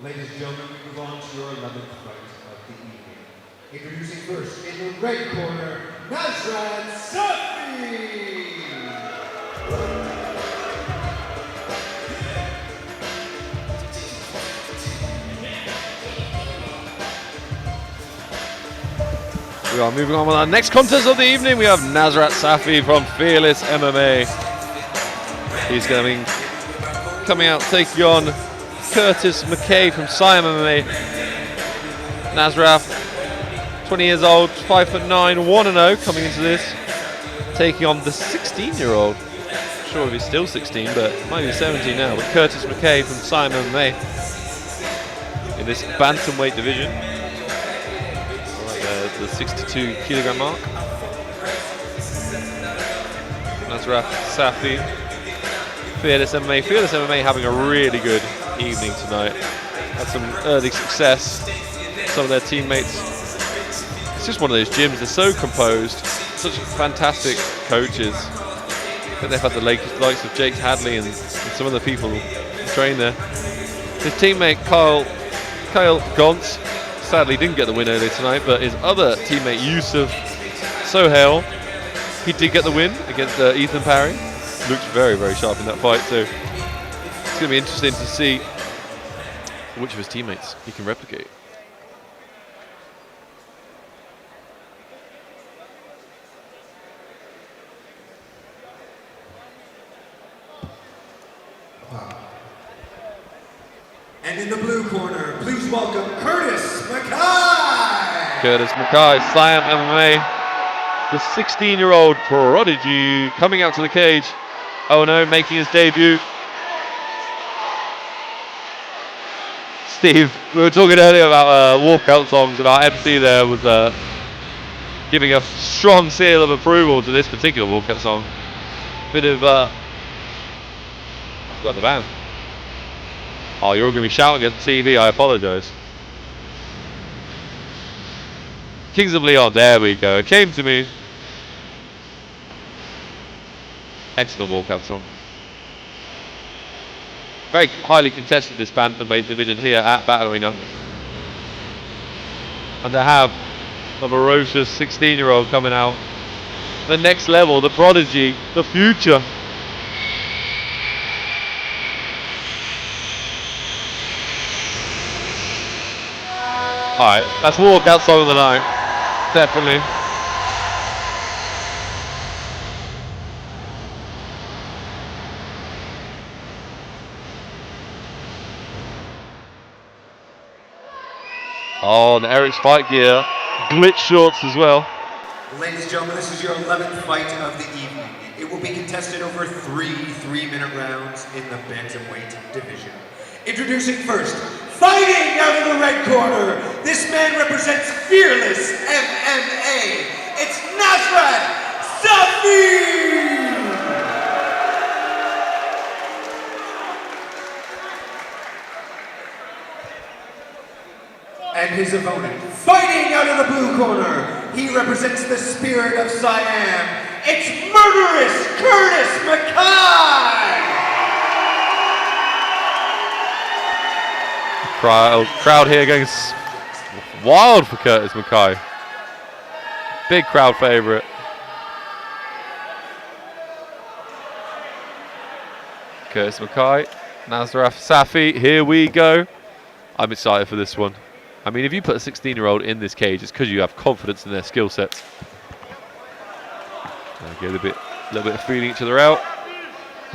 Ladies and gentlemen, we move on to your 11th fight of the evening. Introducing first, in the red corner, Nasrat Safi! We are moving on with our next contest of the evening. We have Nasrat Safi from Fearless MMA. He's going to be coming out taking on Kurtis Mackie from Siam MMA. Nasrat, 20 years old, 5'9", 1-0 coming into this. Taking on the 16-year-old. Not sure if he's still 16, but might be 17 now. But Kurtis Mackie from Siam MMA in this bantamweight division. The 62 kilogram mark. Nasrat Safi, Fearless MMA. Fearless MMA having a really good evening tonight. Had some early success. Some of their teammates. It's just one of those gyms. They're so composed. Such fantastic coaches. I think they've had the likes of Jake Hadley and some of the people who train there. His teammate Kyle Gontz sadly didn't get the win earlier tonight, but his other teammate Yusuf Sohail, he did get the win against Ethan Parry. Looked very, very sharp in that fight, so it's going to be interesting to see which of his teammates he can replicate. Wow. And in the blue corner, please welcome Kurtis Mackie! Kurtis Mackie, Siam MMA, the 16-year-old prodigy coming out to the cage. Oh no, making his debut. Steve, we were talking earlier about walkout songs, and our MC there was giving a strong seal of approval to this particular walkout song. Bit of got the band. Oh, you're all going to be shouting at the TV, I apologise. Kings of Leon, there we go. It came to me. Excellent walkout song. Very highly contested, this bantamweight division here at Battle Arena. And to have a ferocious 16-year-old coming out. The next level, the prodigy, the future. Alright, that's walkout song of the night. Definitely. Oh, and Eric's fight gear. Glitch shorts as well. Ladies and gentlemen, this is your 11th fight of the evening. It will be contested over three 3-minute rounds in the bantamweight division. Introducing first, fighting out of the red corner, this man represents Fearless MMA. It's Nasrat Safi! And his opponent, fighting out of the blue corner, he represents the spirit of Siam. It's murderous Kurtis Mackie! Crowd here going wild for Kurtis Mackie. Big crowd favourite. Kurtis Mackie, Nasrat Safi, here we go. I'm excited for this one. I mean, if you put a 16-year-old in this cage, it's because you have confidence in their skill sets. Get a little bit of feeling each other out.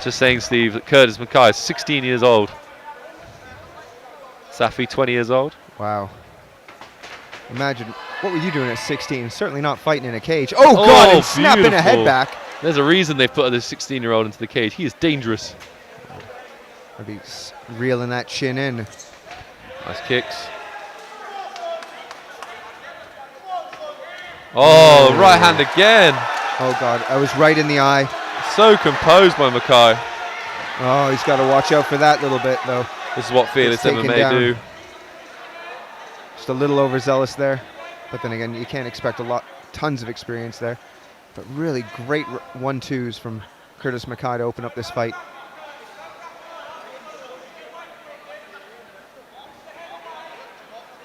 Just saying, Steve, that Kurtis Mackie is 16 years old. Safi, 20 years old. Wow. Imagine, what were you doing at 16? Certainly not fighting in a cage. Oh, God, and snapping a head back. There's a reason they put this 16-year-old into the cage. He is dangerous. I'd be reeling that chin in. Nice kicks. Oh, right hand again. Oh, God, I was right in the eye. So composed by Mackie. Oh, he's got to watch out for that little bit, though. This is what Fearless MMA do. Just a little overzealous there. But then again, you can't expect tons of experience there. But really great 1-2s from Kurtis Mackie to open up this fight.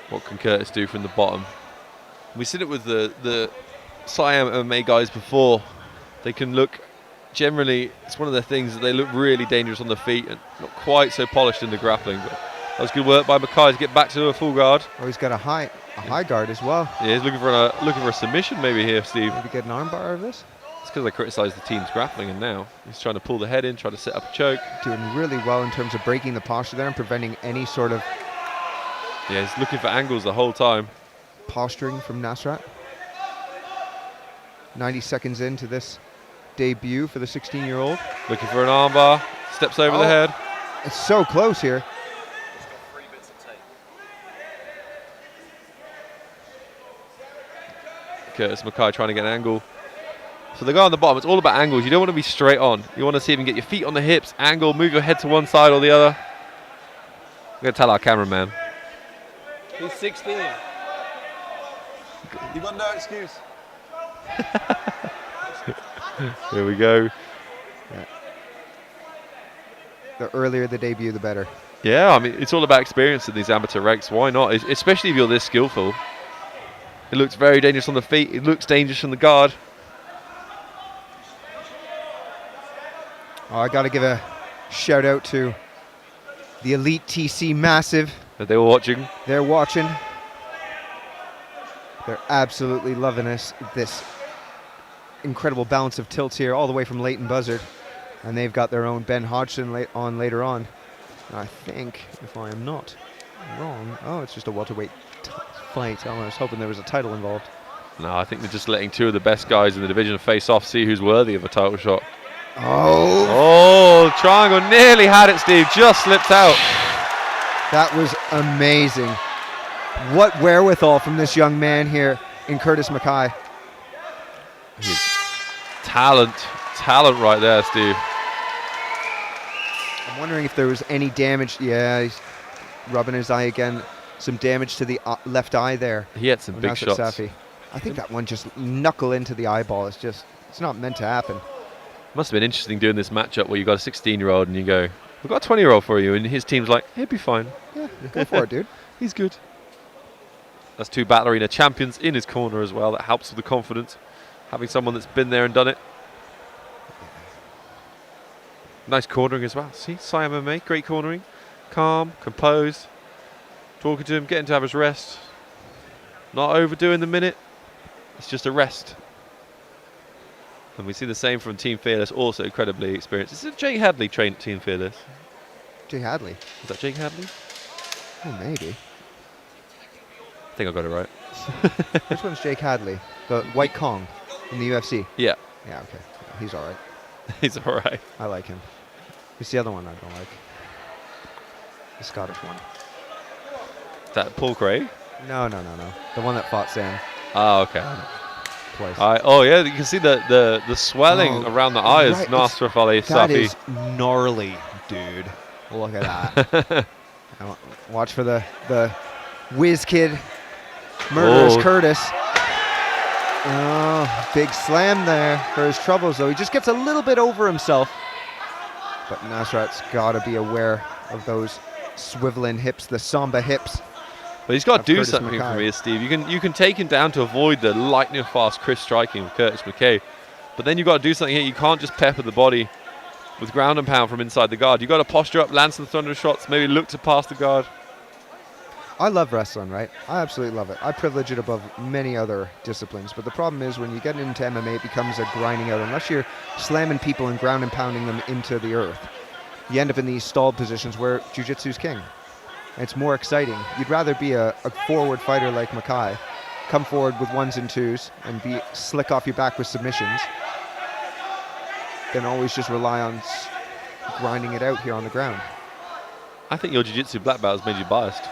What can Kurtis do from the bottom? We've seen it with the Siam MMA guys before. They can look, generally, it's one of the things that they look really dangerous on the feet and not quite so polished in the grappling. But that was good work by Mackie to get back to a full guard. Oh, he's got a high guard as well. Yeah, he's looking for a submission maybe here, Steve. Maybe get an armbar out of this. It's because I criticised the team's grappling, and now he's trying to pull the head in, trying to set up a choke. Doing really well in terms of breaking the posture there and preventing any sort of Yeah, he's looking for angles the whole time. posturing from Nasrat. 90 seconds into this debut for the 16-year-old. Looking for an armbar, steps over the head. It's so close here. Kurtis Mackie trying to get an angle. So the guy on the bottom, it's all about angles. You don't want to be straight on. You want to see if you can get your feet on the hips, angle, move your head to one side or the other. I'm going to tell our cameraman. He's 16. You got no excuse. Here we go. The earlier the debut, the better. Yeah, I mean, it's all about experience in these amateur ranks. Why not? Especially if you're this skillful. It looks very dangerous on the feet. It looks dangerous from the guard. Oh, I got to give a shout out to the Elite TC Massive. Are they all watching? They're watching. They're absolutely loving this incredible balance of tilts here, all the way from Leighton Buzzard. And they've got their own Ben Hodgson later on. And I think, if I am not wrong, oh, it's just a welterweight fight. Oh, I was hoping there was a title involved. No, I think they're just letting two of the best guys in the division face off, see who's worthy of a title shot. Oh, Triangle nearly had it, Steve. Just slipped out. that was amazing. What wherewithal from this young man here in Kurtis Mackie. His talent right there, Steve. I'm wondering if there was any damage. Yeah, he's rubbing his eye again. Some damage to the left eye there. He had some big Nasrat shots. Safi. I think that one just knuckle into the eyeball. It's not meant to happen. Must have been interesting doing this matchup where you got a 16-year-old and you go, we've got a 20-year-old for you, and his team's like, he'll be fine. Yeah, go for it, dude. He's good. That's two Battle Arena champions in his corner as well. That helps with the confidence. Having someone that's been there and done it. Nice cornering as well. See, Siam MMA, great cornering. Calm, composed. Talking to him, getting to have his rest. Not overdoing the minute. It's just a rest. And we see the same from Team Fearless, also incredibly experienced. Is it Jake Hadley trained Team Fearless? Jay Hadley. Is that Jake Hadley? Oh, maybe. I think I got it right. Which one's Jake Hadley? The White Kong in the UFC? Yeah, Yeah, okay. He's all right. he's all right. I like him. Who's the other one I don't like? The Scottish one. Is that Paul Craig? No. The one that fought Sam Oh, okay. twice. Oh, yeah, you can see the swelling Oh, around the eyes. right, Nasrat That Safi. is gnarly, dude. Look at that. Watch for the whiz kid murders Oh. Kurtis. Oh, big slam there for his troubles, though. He just gets a little bit over himself. But Nasrat's got to be aware of those swiveling hips, the samba hips. But he's got to of do Kurtis something for Mackie. me, Steve. You can take him down to avoid the lightning fast crisp striking of Kurtis Mackie. But then you've got to do something here. You can't just pepper the body with ground and pound from inside the guard. You've got to posture up, land some thunder shots, maybe look to pass the guard. I love wrestling, right? I absolutely love it. I privilege it above many other disciplines. But the problem is when you get into MMA, it becomes a grinding out. Unless you're slamming people and ground and pounding them into the earth, you end up in these stalled positions where jiu-jitsu's king. And it's more exciting. You'd rather be a forward fighter like Mackie, come forward with ones and twos and be slick off your back with submissions, than always just rely on grinding it out here on the ground. I think your jiu-jitsu black belt has made you biased.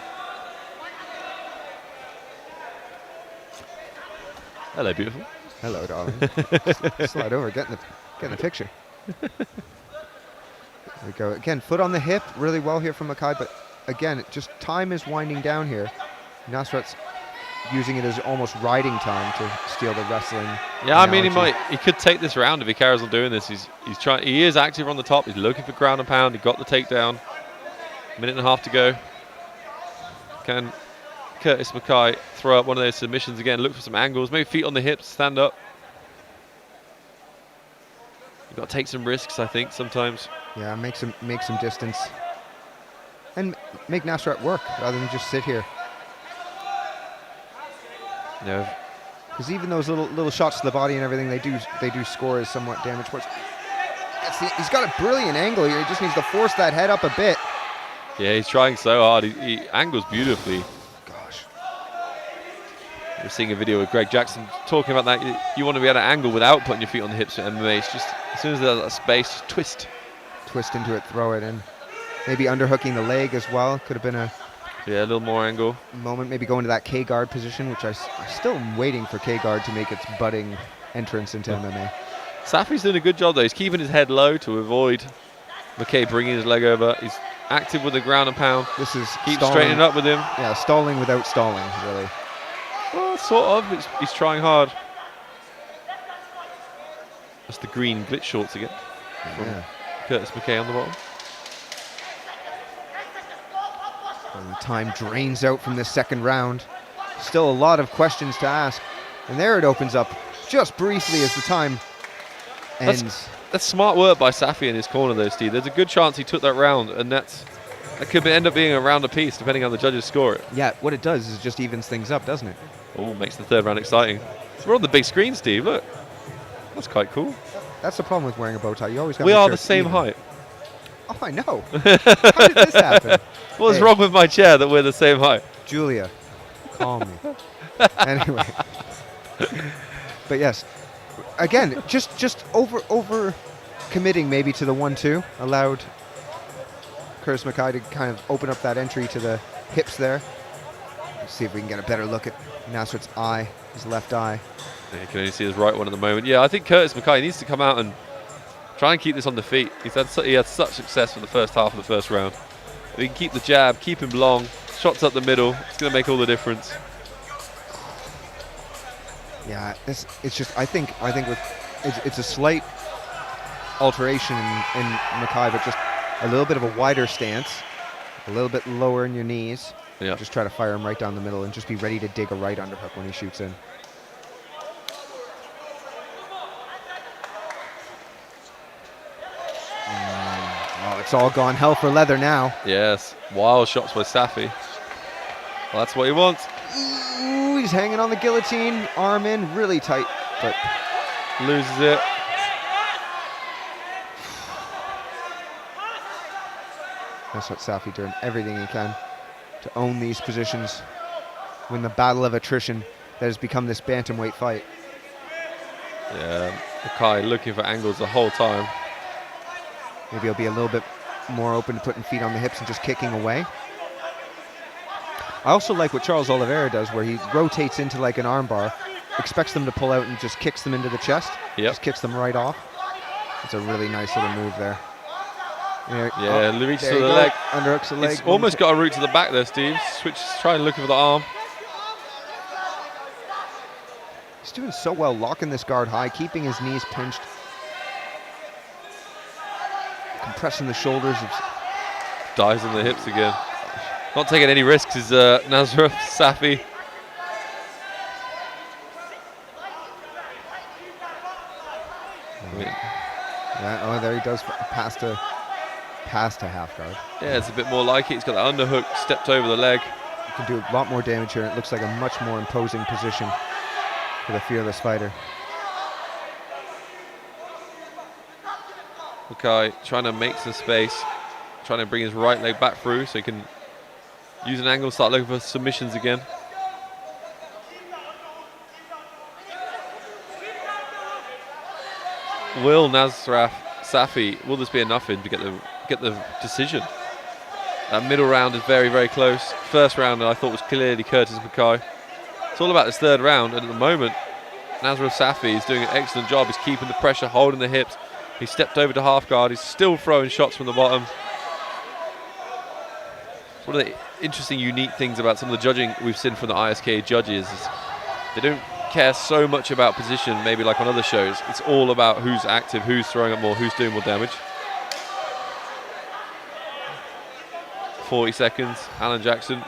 Hello, beautiful. Hello, darling. Slide over, get in the picture. There we go. Again, foot on the hip, really well here from Mackie, but again, just time is winding down here. Nasrat's using it as almost riding time to steal the wrestling. Yeah, I mean, analogy. he could take this round if he carries on doing this. He's trying. He is active on the top. He's looking for ground and pound. He got the takedown. Minute and a half to go. Can Kurtis Mackie throw up one of those submissions again, look for some angles, maybe feet on the hips, stand up. You've got to take some risks, I think, sometimes. Yeah, make some distance. And make Nasrat work rather than just sit here. No. Because even those little shots to the body and everything, they do score as somewhat damage. He's got a brilliant angle here. He just needs to force that head up a bit. Yeah, he's trying so hard. He angles beautifully. Gosh. We're seeing a video with Greg Jackson talking about that. You want to be able to angle without putting your feet on the hips at MMA. It's just as soon as there's that space, just twist. Twist into it, throw it in. Maybe underhooking the leg as well. Could have been a little more angle. Moment. Maybe go into that K-guard position, which I still am waiting for K-guard to make its budding entrance into MMA. Safi's doing a good job though. He's keeping his head low to avoid Mackie bringing his leg over. He's active with the ground and pound. This is keep straightening up with him. Yeah, stalling without stalling, really. Well, sort of. He's trying hard. That's the green glitch shorts again. Yeah. Kurtis Mackie on the bottom. And time drains out from this second round. Still a lot of questions to ask. And there it opens up just briefly as the time ends. That's smart work by Safi in his corner though, Steve. There's a good chance he took that round, and that could end up being a round apiece depending on how the judges score it. Yeah, what it does is it just evens things up, doesn't it? Oh, makes the third round exciting. So we're on the big screen, Steve. Look. That's quite cool. That's the problem with wearing a bow tie. You always got to We make are sure the it's same even. height. Oh, I know. How did this happen? What's Hey. wrong with my chair that we're the same height? Julia, calm me. Anyway. But yes, again, just over committing maybe to the 1-2 allowed Kurtis Mackie to kind of open up that entry to the hips there. Let's see if we can get a better look at Nasrat's eye, his left eye. Yeah, you can only see his right one at the moment. Yeah, I think Kurtis Mackie needs to come out and try and keep this on the feet. He had such success for the first half of the first round. If he can keep the jab, keep him long, shots up the middle, it's going to make all the difference. Yeah, it's just I think it's a slight alteration in Mackie, but just a little bit of a wider stance, a little bit lower in your knees. Yeah. Just try to fire him right down the middle and just be ready to dig a right underhook when he shoots in. Oh, it's all gone hell for leather now. Yes, wild shots by Safi. Well, that's what he wants. Ooh, he's hanging on the guillotine, arm in, really tight, but Loses it. Nasrat Safi doing everything he can to own these positions, win the battle of attrition that has become this bantamweight fight. Yeah, Mackie looking for angles the whole time. Maybe he'll be a little bit more open to putting feet on the hips and just kicking away. I also like what Charles Oliveira does, where he rotates into like an armbar, expects them to pull out and just kicks them into the chest. Yep. Just kicks them right off. It's a really nice little move there. There, Yeah, reaches there for you the go. leg. Underhooks the leg. It's almost got a route to the back there, Steve. Trying looking for the arm. He's doing so well, locking this guard high, keeping his knees pinched, compressing the shoulders. Dives on the hips again. Not taking any risks is Nasrat Safi. Yeah, oh, there he does pass to half guard. Yeah, it's a bit more like it. He's got the underhook stepped over the leg. You can do a lot more damage here. It looks like a much more imposing position for the fearless fighter. Mackie trying to make some space, trying to bring his right leg back through so he can use an angle, start looking for submissions again. Will Nasrat Safi, will this be enough for him to get the decision? That middle round is very, very close. First round I thought was clearly Kurtis Mackie. It's all about this third round, and at the moment Nasrat Safi is doing an excellent job. He's keeping the pressure, holding the hips. He stepped over to half guard. He's still throwing shots from the bottom. One of the interesting, unique things about some of the judging we've seen from the ISK judges is they don't care so much about position, maybe like on other shows. It's all about who's active, who's throwing up more, who's doing more damage. 40 seconds. Alan Jackson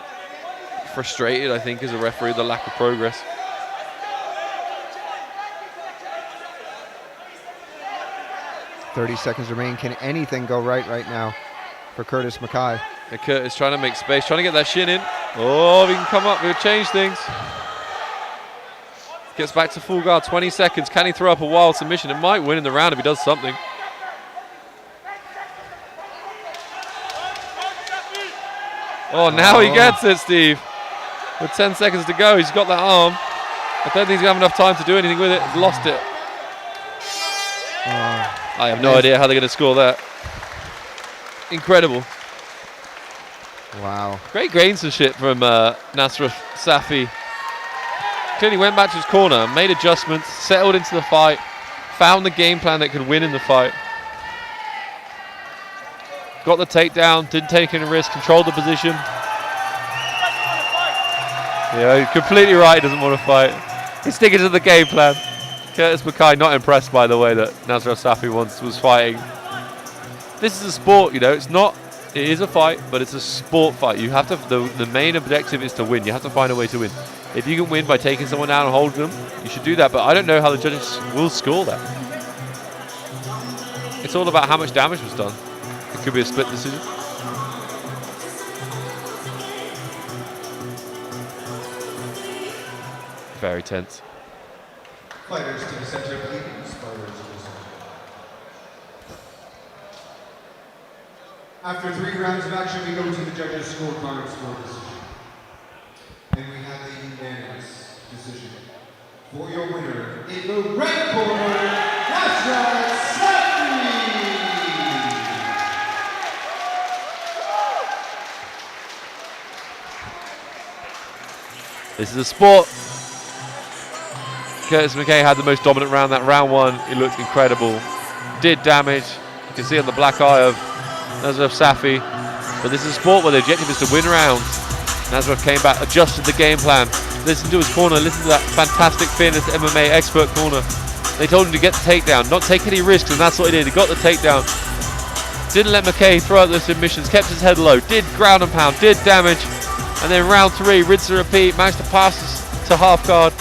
frustrated, I think, as a referee, the lack of progress. "30 seconds remain. Can anything go right now for Kurtis Mackie?" And Kurtis trying to make space, trying to get that shin in. Oh, if he can come up, he'll change things. Gets back to full guard, 20 seconds. Can he throw up a wild submission? It might win in the round if he does something. Oh, now he gets it, Steve. With 10 seconds to go, he's got that arm. I don't think he's going to have enough time to do anything with it. He's lost it. I have no idea how they're going to score that. Incredible. Wow. Great gamesmanship from Nasrat Safi. Clearly went back to his corner, made adjustments, settled into the fight, found the game plan that could win in the fight. Got the takedown, didn't take any risk, controlled the position. Yeah, he's completely right, he doesn't want to fight. He's sticking to the game plan. Kurtis Mackie not impressed by the way that Nasrat Safi once was fighting. This is a sport, you know, it is a fight, but it's a sport fight. You have to, the main objective is to win. You have to find a way to win. If you can win by taking someone down and holding them, you should do that, but I don't know how the judges will score that. It's all about how much damage was done. It could be a split decision. Very tense. Fighters to the center, please. Fighters to the center. After 3 rounds of action, we go to the judges' scorecards for decision. And we have a unanimous decision. For your winner, in the red corner, Nasrat Safi! This is a sport. Kurtis Mackie had the most dominant round. That round 1, he looked incredible. Did damage. You can see on the black eye of Nasrat Safi. But this is a sport where the objective is to win rounds. Nasrat came back, adjusted the game plan. Listened to his corner, listened to that fantastic Fearless MMA expert corner. They told him to get the takedown, not take any risks, and that's what he did. He got the takedown. Didn't let Mackie throw out those submissions, kept his head low, did ground and pound, did damage. And then round 3, rinse and repeat, managed to pass to half guard.